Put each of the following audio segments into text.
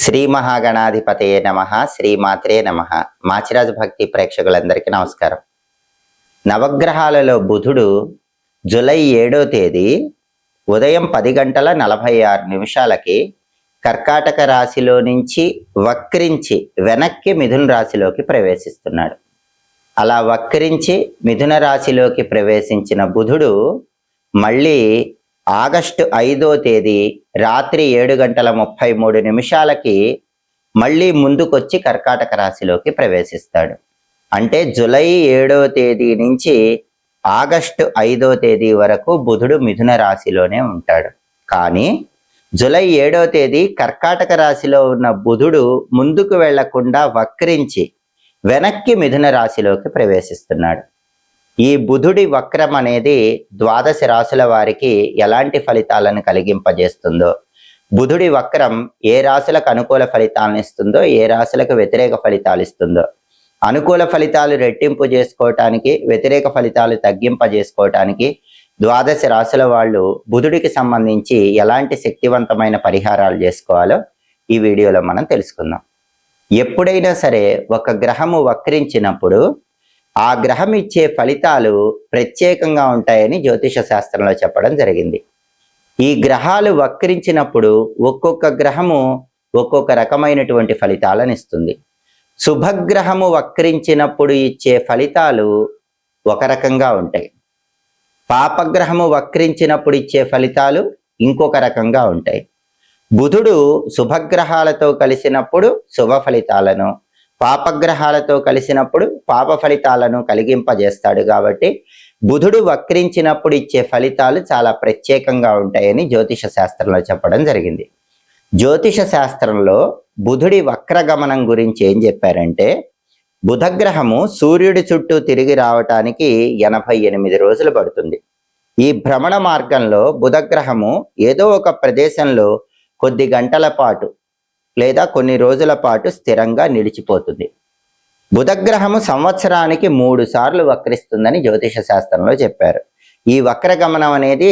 శ్రీ మహాగణాధిపతయే నమః. శ్రీమాత్రే నమః. మాచిరాజు భక్తి ప్రేక్షకులందరికీ నమస్కారం. నవగ్రహాలలో బుధుడు జూలై 7వ తేదీ ఉదయం 10:46 కర్కాటక రాశిలో నుంచి వక్రించి వెనక్కి మిథున రాశిలోకి ప్రవేశిస్తున్నాడు. అలా వక్రించి మిథున రాశిలోకి ప్రవేశించిన బుధుడు మళ్ళీ ఆగస్టు 5వ తేదీ రాత్రి 7:33 మళ్ళీ ముందుకొచ్చి కర్కాటక రాశిలోకి ప్రవేశిస్తాడు. అంటే జూలై 7వ తేదీ నుంచి ఆగస్టు 5వ తేదీ వరకు బుధుడు మిథున రాశిలోనే ఉంటాడు. కానీ జూలై 7వ తేదీ కర్కాటక రాశిలో ఉన్న బుధుడు ముందుకు వెళ్లకుండా వక్రించి వెనక్కి మిథున రాశిలోకి ప్రవేశిస్తున్నాడు. ఈ బుధుడి వక్రం అనేది 12 రాశుల వారికి ఎలాంటి ఫలితాలను కలిగింపజేస్తుందో, బుధుడి వక్రం ఏ రాశులకు అనుకూల ఫలితాలను ఇస్తుందో, ఏ రాశులకు వ్యతిరేక ఫలితాలు ఇస్తుందో, అనుకూల ఫలితాలు రెట్టింపు చేసుకోవటానికి, వ్యతిరేక ఫలితాలు తగ్గింపజేసుకోవటానికి 12 రాశుల వాళ్ళు బుధుడికి సంబంధించి ఎలాంటి శక్తివంతమైన పరిహారాలు చేసుకోవాలో ఈ వీడియోలో మనం తెలుసుకుందాం. ఎప్పుడైనా సరే ఒక గ్రహము వక్రించినప్పుడు ఆ గ్రహం ఇచ్చే ఫలితాలు ప్రత్యేకంగా ఉంటాయని జ్యోతిష శాస్త్రంలో చెప్పడం జరిగింది. ఈ గ్రహాలు వక్రించినప్పుడు ఒక్కొక్క గ్రహము ఒక్కొక్క రకమైనటువంటి ఫలితాలను ఇస్తుంది. శుభగ్రహము వక్రించినప్పుడు ఇచ్చే ఫలితాలు ఒక రకంగా ఉంటాయి. పాపగ్రహము వక్రించినప్పుడు ఇచ్చే ఫలితాలు ఇంకొక రకంగా ఉంటాయి. బుధుడు శుభగ్రహాలతో కలిసినప్పుడు శుభ ఫలితాలను, పాపగ్రహాలతో కలిసినప్పుడు పాప ఫలితాలను కలిగింపజేస్తాడు. కాబట్టి బుధుడు వక్రించినప్పుడు ఇచ్చే ఫలితాలు చాలా ప్రత్యేకంగా ఉంటాయని జ్యోతిష శాస్త్రంలో చెప్పడం జరిగింది. జ్యోతిష శాస్త్రంలో బుధుడి వక్రగమనం గురించి ఏం చెప్పారంటే, బుధగ్రహము సూర్యుడి చుట్టూ తిరిగి రావటానికి 88 రోజులు పడుతుంది. ఈ భ్రమణ మార్గంలో బుధగ్రహము ఏదో ఒక ప్రదేశంలో కొద్ది గంటల పాటు లేదా కొన్ని రోజుల పాటు స్థిరంగా నిలిచిపోతుంది. బుధగ్రహము సంవత్సరానికి 3 సార్లు వక్రిస్తుందని జ్యోతిష శాస్త్రంలో చెప్పారు. ఈ వక్రగమనం అనేది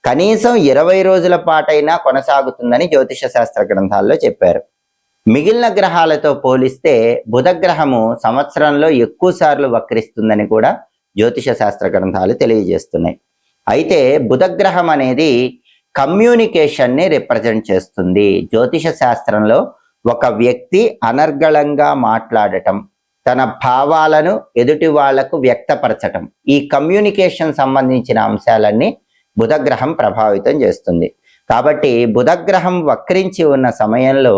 కనీసం 20 రోజుల పాటైనా కొనసాగుతుందని జ్యోతిష శాస్త్ర గ్రంథాల్లో చెప్పారు. మిగిలిన గ్రహాలతో పోలిస్తే బుధగ్రహము సంవత్సరంలో ఎక్కువ సార్లు వక్రిస్తుందని కూడా జ్యోతిష శాస్త్ర గ్రంథాలు తెలియజేస్తున్నాయి. అయితే బుధగ్రహం అనేది కమ్యూనికేషన్ని రిప్రజెంట్ చేస్తుంది. జ్యోతిష శాస్త్రంలో ఒక వ్యక్తి అనర్గళంగా మాట్లాడటం, తన భావాలను ఎదుటి వాళ్లకు వ్యక్తపరచటం, ఈ కమ్యూనికేషన్ సంబంధించిన అంశాలన్నీ బుధగ్రహం ప్రభావితం చేస్తుంది. కాబట్టి బుధగ్రహం వక్రించి ఉన్న సమయంలో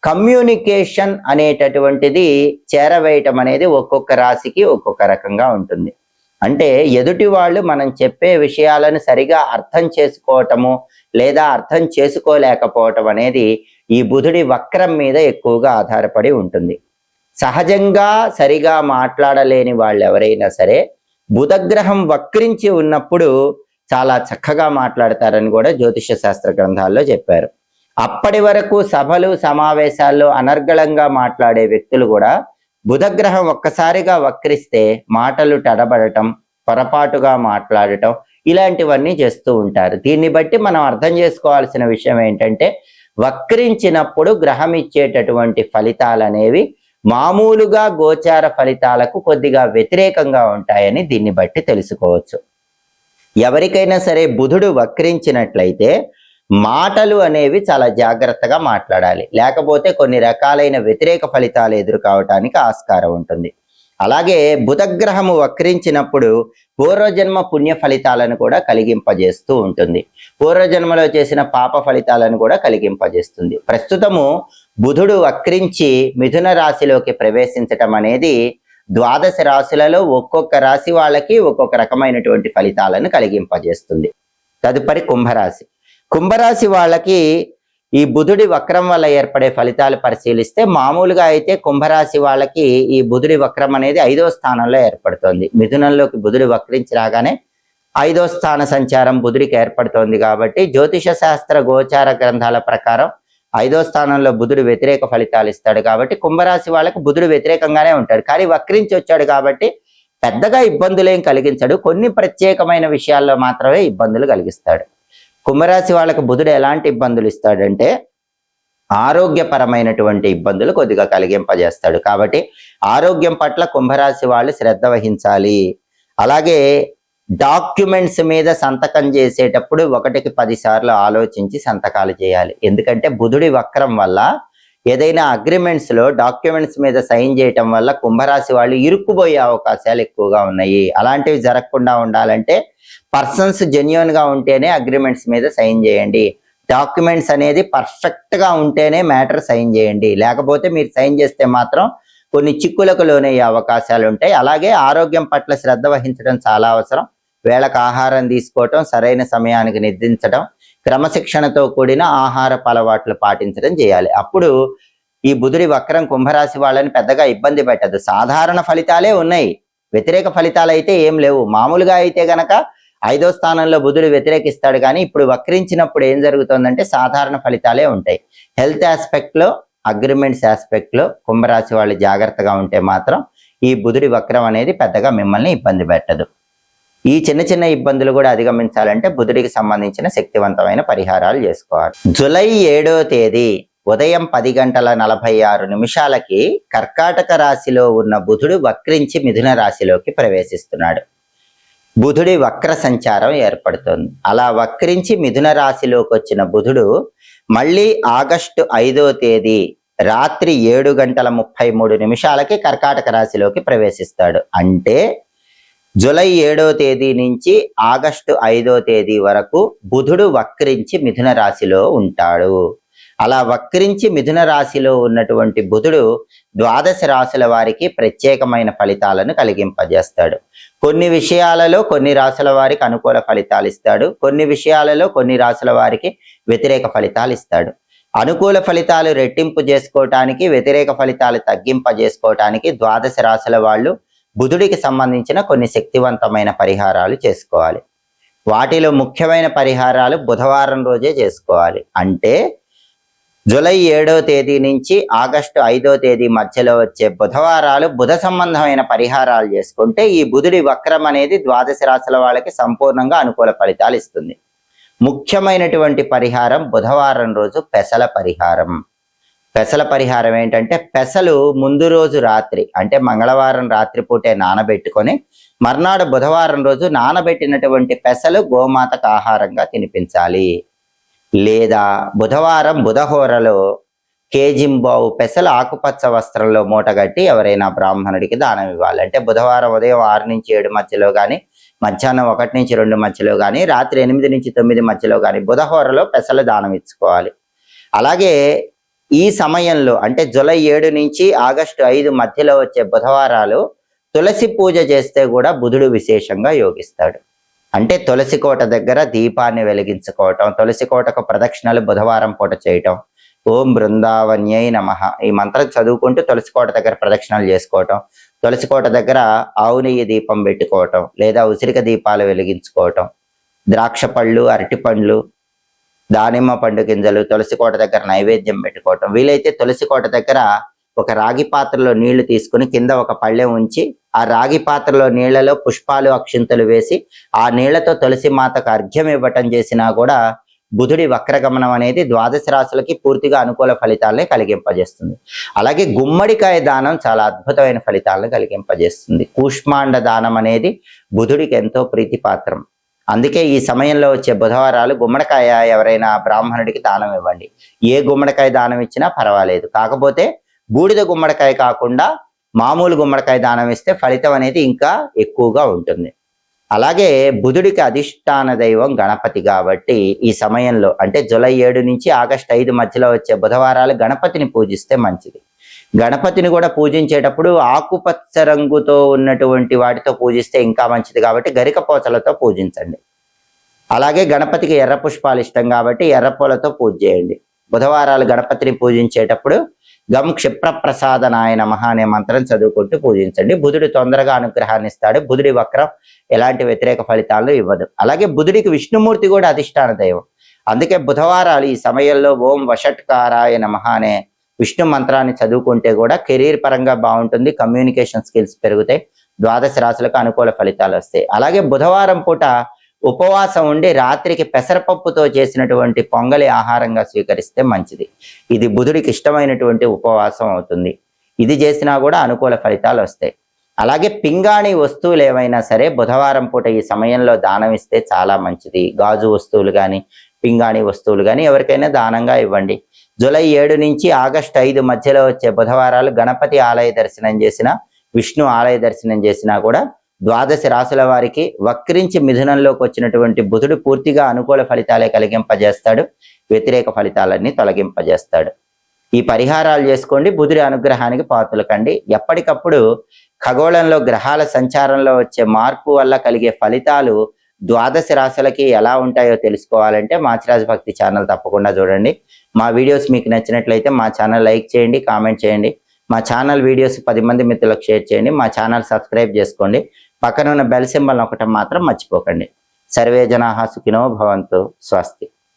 కమ్యూనికేషన్ అనేటటువంటిది చేరవేయటం అనేది ఒక్కొక్క రాశికి ఒక్కొక్క రకంగా ఉంటుంది. అంటే ఎదుటి వాళ్ళు మనం చెప్పే విషయాలను సరిగా అర్థం చేసుకోవటము లేదా అర్థం చేసుకోలేకపోవటం అనేది ఈ బుధుడి వక్రం మీద ఎక్కువగా ఆధారపడి ఉంటుంది. సహజంగా సరిగా మాట్లాడలేని వాళ్ళు ఎవరైనా సరే బుధగ్రహం వక్రించి ఉన్నప్పుడు చాలా చక్కగా మాట్లాడతారని కూడా జ్యోతిష శాస్త్ర గ్రంథాల్లో చెప్పారు. అప్పటి వరకు సభలు సమావేశాల్లో అనర్గళంగా మాట్లాడే వ్యక్తులు కూడా బుధగ్రహం ఒక్కసారిగా వక్రిస్తే మాటలు తడబడటం, పొరపాటుగా మాట్లాడటం ఇలాంటివన్నీ చేస్తూ ఉంటారు. దీన్ని బట్టి మనం అర్థం చేసుకోవాల్సిన విషయం ఏంటంటే, వక్రించినప్పుడు గ్రహం ఇచ్చేటటువంటి ఫలితాలు అనేవి మామూలుగా గోచార ఫలితాలకు కొద్దిగా వ్యతిరేకంగా ఉంటాయని దీన్ని బట్టి తెలుసుకోవచ్చు. ఎవరికైనా సరే బుధుడు వక్రించినట్లయితే మాటలు అనేవి చాలా జాగ్రత్తగా మాట్లాడాలి, లేకపోతే కొన్ని రకాలైన వ్యతిరేక ఫలితాలు ఎదుర్కోవటానికి ఆస్కారం ఉంటుంది. అలాగే బుధగ్రహము వక్రించినప్పుడు పూర్వజన్మ పుణ్య ఫలితాలను కూడా కలిగింపజేస్తూ ఉంటుంది. పూర్వజన్మలో చేసిన పాప ఫలితాలను కూడా కలిగింపజేస్తుంది. ప్రస్తుతము బుధుడు వక్రించి మిథున రాశిలోకి ప్రవేశించటం అనేది 12 రాశులలో ఒక్కొక్క రాశి వాళ్ళకి ఒక్కొక్క రకమైనటువంటి ఫలితాలను కలిగింపజేస్తుంది. తదుపరి కుంభరాశి. కుంభరాశి వాళ్ళకి ఈ బుధుడి వక్రం వల్ల ఏర్పడే ఫలితాలు పరిశీలిస్తే, మామూలుగా అయితే కుంభరాశి వాళ్ళకి ఈ బుధుడి వక్రం అనేది 5వ స్థానంలో ఏర్పడుతోంది. మిథునంలోకి బుధుడి వక్రించి రాగానే 5వ స్థాన సంచారం బుధుడికి ఏర్పడుతోంది. కాబట్టి జ్యోతిష శాస్త్ర గోచార గ్రంథాల ప్రకారం 5వ స్థానంలో బుధుడు వ్యతిరేక ఫలితాలు ఇస్తాడు. కాబట్టి కుంభరాశి వాళ్ళకి బుధుడు వ్యతిరేకంగానే ఉంటాడు. కానీ వక్రించి వచ్చాడు కాబట్టి పెద్దగా ఇబ్బందులేం కలిగించడు. కొన్ని ప్రత్యేకమైన విషయాల్లో మాత్రమే ఇబ్బందులు కలిగిస్తాడు. కుంభరాశి వాళ్ళకు బుధుడు ఎలాంటి ఇబ్బందులు ఇస్తాడంటే, ఆరోగ్యపరమైనటువంటి ఇబ్బందులు కొద్దిగా కలిగింపజేస్తాడు. కాబట్టి ఆరోగ్యం పట్ల కుంభరాశి వాళ్ళు శ్రద్ధ వహించాలి. అలాగే డాక్యుమెంట్స్ మీద సంతకం చేసేటప్పుడు 1కి 10 సార్లు ఆలోచించి సంతకాలు చేయాలి. ఎందుకంటే బుధుడి వక్రం వల్ల ఏదైనా అగ్రిమెంట్స్ లో డాక్యుమెంట్స్ మీద సైన్ చేయటం వల్ల కుంభరాశి వాళ్ళు ఇరుక్కుపోయే అవకాశాలు ఎక్కువగా ఉన్నాయి. అలాంటివి జరగకుండా ఉండాలంటే పర్సన్స్ జెన్యూన్ గా ఉంటేనే అగ్రిమెంట్స్ మీద సైన్ చేయండి. డాక్యుమెంట్స్ అనేది పర్ఫెక్ట్ గా ఉంటేనే మ్యాటర్ సైన్ చేయండి. లేకపోతే మీరు సైన్ చేస్తే మాత్రం కొన్ని చిక్కులకు లోనయ్యే అవకాశాలు ఉంటాయి. అలాగే ఆరోగ్యం పట్ల శ్రద్ధ వహించడం చాలా అవసరం. వేళకు ఆహారం తీసుకోవటం, సరైన సమయానికి నిద్రించడం, క్రమశిక్షణతో కూడిన ఆహారపు అలవాట్లు పాటించడం చేయాలి. అప్పుడు ఈ బుధుడి వక్రం కుంభరాశి వాళ్ళని పెద్దగా ఇబ్బంది పెట్టదు. సాధారణ ఫలితాలే ఉన్నాయి, వ్యతిరేక ఫలితాలు అయితే ఏం లేవు. మామూలుగా అయితే గనక 5వ స్థానంలో బుధుడు వ్యతిరేకిస్తాడు, కానీ ఇప్పుడు వక్రించినప్పుడు ఏం జరుగుతుందంటే సాధారణ ఫలితాలే ఉంటాయి. హెల్త్ ఆస్పెక్ట్ లో, అగ్రిమెంట్స్ ఆస్పెక్ట్ లో కుంభరాశి వాళ్ళు జాగ్రత్తగా ఉంటే మాత్రం ఈ బుధుడి వక్రం అనేది పెద్దగా మిమ్మల్ని ఇబ్బంది పెట్టదు. ఈ చిన్న చిన్న ఇబ్బందులు కూడా అధిగమించాలంటే బుధుడికి సంబంధించిన శక్తివంతమైన పరిహారాలు చేసుకోవాలి. జూలై 7వ తేదీ ఉదయం 10:46 కర్కాటక రాశిలో ఉన్న బుధుడు వక్రించి మిథున రాశిలోకి ప్రవేశిస్తున్నాడు. బుధుడి వక్ర సంచారం ఏర్పడుతుంది. అలా వక్రించి మిథున రాశిలోకి వచ్చిన బుధుడు మళ్ళీ ఆగస్టు 5వ తేదీ రాత్రి 7:33 కర్కాటక రాశిలోకి ప్రవేశిస్తాడు. అంటే జూలై 7వ తేదీ నుంచి ఆగస్టు 5వ తేదీ వరకు బుధుడు వక్రించి మిథున రాశిలో ఉంటాడు. అలా వక్రించి మిథున రాశిలో ఉన్నటువంటి బుధుడు ద్వాదశ రాశుల వారికి ప్రత్యేకమైన ఫలితాలను కలిగింపజేస్తాడు. కొన్ని విషయాలలో కొన్ని రాశుల వారికి అనుకూల ఫలితాలు ఇస్తాడు, కొన్ని విషయాలలో కొన్ని రాశుల వారికి వ్యతిరేక ఫలితాలు ఇస్తాడు. అనుకూల ఫలితాలు రెట్టింపు చేసుకోవటానికి, వ్యతిరేక ఫలితాలు తగ్గింపజేసుకోవటానికి ద్వాదశ రాశుల వాళ్ళు బుధుడికి సంబంధించిన కొన్ని శక్తివంతమైన పరిహారాలు చేసుకోవాలి. వాటిలో ముఖ్యమైన పరిహారాలు బుధవారం రోజే చేసుకోవాలి. అంటే జూలై 7వ తేదీ నుంచి ఆగస్టు 5వ తేదీ మధ్యలో వచ్చే బుధవారాలు బుధ సంబంధమైన పరిహారాలు చేసుకుంటే ఈ బుధుడి వక్రం అనేది ద్వాదశ రాశుల వాళ్ళకి సంపూర్ణంగా అనుకూల ఫలితాలు ఇస్తుంది. ముఖ్యమైనటువంటి పరిహారం బుధవారం రోజు పెసల పరిహారం. పెసల పరిహారం ఏంటంటే పెసలు ముందు రోజు రాత్రి అంటే మంగళవారం రాత్రిపూటే నానబెట్టుకొని మర్నాడు బుధవారం రోజు నానబెట్టినటువంటి పెసలు గోమాతకు ఆహారంగా తినిపించాలి. లేదా బుధవారం బుధహోరలో కేజింబావు పెసలు ఆకుపచ్చ వస్త్రంలో మూటగట్టి ఎవరైనా బ్రాహ్మణుడికి దానం ఇవ్వాలి. అంటే బుధవారం ఉదయం 6 నుంచి 7 మధ్యలో కానీ, మధ్యాహ్నం 1 నుంచి 2 మధ్యలో కానీ, రాత్రి 8 నుంచి 9 మధ్యలో కానీ బుధహోరలో పెసలు దానం ఇచ్చుకోవాలి. అలాగే ఈ సమయంలో అంటే జూలై 7 నుంచి ఆగస్టు 5 మధ్యలో వచ్చే బుధవారాలు తులసి పూజ చేస్తే కూడా బుధుడు విశేషంగా యోగిస్తాడు. అంటే తులసి కోట దగ్గర దీపాన్ని వెలిగించుకోవటం, తులసి కోటకు ప్రదక్షిణలు బుధవారం పూట చేయటం, ఓం బృందావన్యై నమః ఈ మంత్రం చదువుకుంటూ తులసి కోట దగ్గర ప్రదక్షిణలు చేసుకోవటం, తులసి కోట దగ్గర ఆవు నెయ్యి దీపం పెట్టుకోవటం, లేదా ఉసిరిక దీపాలు వెలిగించుకోవటం, ద్రాక్ష పళ్ళు, అరటి పండ్లు, దానిమ్మ పండు గింజలు తులసి కోట దగ్గర నైవేద్యం పెట్టుకోవటం. వీలైతే తులసి కోట దగ్గర ఒక రాగి పాత్రలో నీళ్లు తీసుకుని కింద ఒక పళ్ళెం ఉంచి ఆ రాగి పాత్రలో నీళ్లలో పుష్పాలు, అక్షింతలు వేసి ఆ నీళ్లతో తులసి మాతకు అర్ఘ్యం ఇవ్వటం చేసినా కూడా బుధుడి వక్రగమనం అనేది ద్వాదశ రాశులకి పూర్తిగా అనుకూల ఫలితాలని కలిగింపజేస్తుంది. అలాగే గుమ్మడికాయ దానం చాలా అద్భుతమైన ఫలితాలను కలిగింపజేస్తుంది. కూష్మాండ దానం అనేది బుధుడికి ఎంతో ప్రీతిపాత్రం. అందుకే ఈ సమయంలో వచ్చే బుధవారాలు గుమ్మడికాయ ఎవరైనా బ్రాహ్మణుడికి దానం ఇవ్వండి. ఏ గుమ్మడికాయ దానం ఇచ్చినా పర్వాలేదు, కాకపోతే బూడిద గుమ్మడికాయ కాకుండా మామూలు గుమ్మడికాయ దానం ఇస్తే ఫలితం అనేది ఇంకా ఎక్కువగా ఉంటుంది. అలాగే బుధుడికి అధిష్టాన దైవం గణపతి కాబట్టి ఈ సమయంలో అంటే జూలై 7 నుంచి ఆగస్టు 5 మధ్యలో వచ్చే బుధవారాలు గణపతిని పూజిస్తే మంచిది. గణపతిని కూడా పూజించేటప్పుడు ఆకుపచ్చ రంగుతో ఉన్నటువంటి వాటితో పూజిస్తే ఇంకా మంచిది కాబట్టి గరిక పోచలతో పూజించండి. అలాగే గణపతికి ఎర్ర పుష్పాలు ఇష్టం కాబట్టి ఎర్ర పూలతో పూజ చేయండి. బుధవారాలు గణపతిని పూజించేటప్పుడు గం క్షిప్రప్రసాదనాయ నమః అనే మంత్రం చదువుకుంటూ పూజించండి. బుధుడు తొందరగా అనుగ్రహాన్ని ఇస్తాడు. బుధుడి వక్రం ఎలాంటి వ్యతిరేక ఫలితాలను ఇవ్వదు. అలాగే బుధుడికి విష్ణుమూర్తి కూడా అధిష్టాన దైవం. అందుకే బుధవారాలు ఈ సమయంలో ఓం వషట్కారాయ నమః అనే విష్ణు మంత్రాన్ని చదువుకుంటే కూడా కెరీర్ పరంగా బాగుంటుంది, కమ్యూనికేషన్ స్కిల్స్ పెరుగుతాయి, ద్వాదశ రాశులకు అనుకూల ఫలితాలు వస్తాయి. అలాగే బుధవారం పూట ఉపవాసం ఉండి రాత్రికి పెసరపప్పుతో చేసినటువంటి పొంగలి ఆహారంగా స్వీకరిస్తే మంచిది. ఇది బుధుడికి ఇష్టమైనటువంటి ఉపవాసం అవుతుంది. ఇది చేసినా కూడా అనుకూల ఫలితాలు వస్తాయి. అలాగే పింగాణి వస్తువులు ఏవైనా సరే బుధవారం పూట ఈ సమయంలో దానం ఇస్తే చాలా మంచిది. గాజు వస్తువులు కానీ పింగాణి వస్తువులు కానీ ఎవరికైనా దానంగా ఇవ్వండి. జూలై 7 నుంచి ఆగస్టు 5 మధ్యలో వచ్చే బుధవారాలు గణపతి ఆలయ దర్శనం చేసినా, విష్ణు ఆలయ దర్శనం చేసినా కూడా ద్వాదశ రాశుల వారికి వక్రించి మిథునంలోకి వచ్చినటువంటి బుధుడు పూర్తిగా అనుకూల ఫలితాలే కలిగింపజేస్తాడు, వ్యతిరేక ఫలితాలన్నీ తొలగింపజేస్తాడు. ఈ పరిహారాలు చేసుకోండి, బుధుడి అనుగ్రహానికి పాత్రలు కండి. ఎప్పటికప్పుడు ఖగోళంలో గ్రహాల సంచారంలో వచ్చే మార్పు వల్ల కలిగే ఫలితాలు ద్వాదశ రాశులకి ఎలా ఉంటాయో తెలుసుకోవాలంటే మాచిరాజు భక్తి ఛానల్ తప్పకుండా చూడండి. మా వీడియోస్ మీకు నచ్చినట్లయితే మా ఛానల్ లైక్ చేయండి, కామెంట్ చేయండి. మా ఛానల్ వీడియోస్ 10 మంది మిత్రులకు షేర్ చేయండి. మా ఛానల్ సబ్స్క్రైబ్ చేసుకోండి. పక్కన ఉన్న బెల్ సింబల్ నొక్కటం మాత్రం మర్చిపోకండి. సర్వే జనాః సుఖినో భవంతు. స్వస్తి.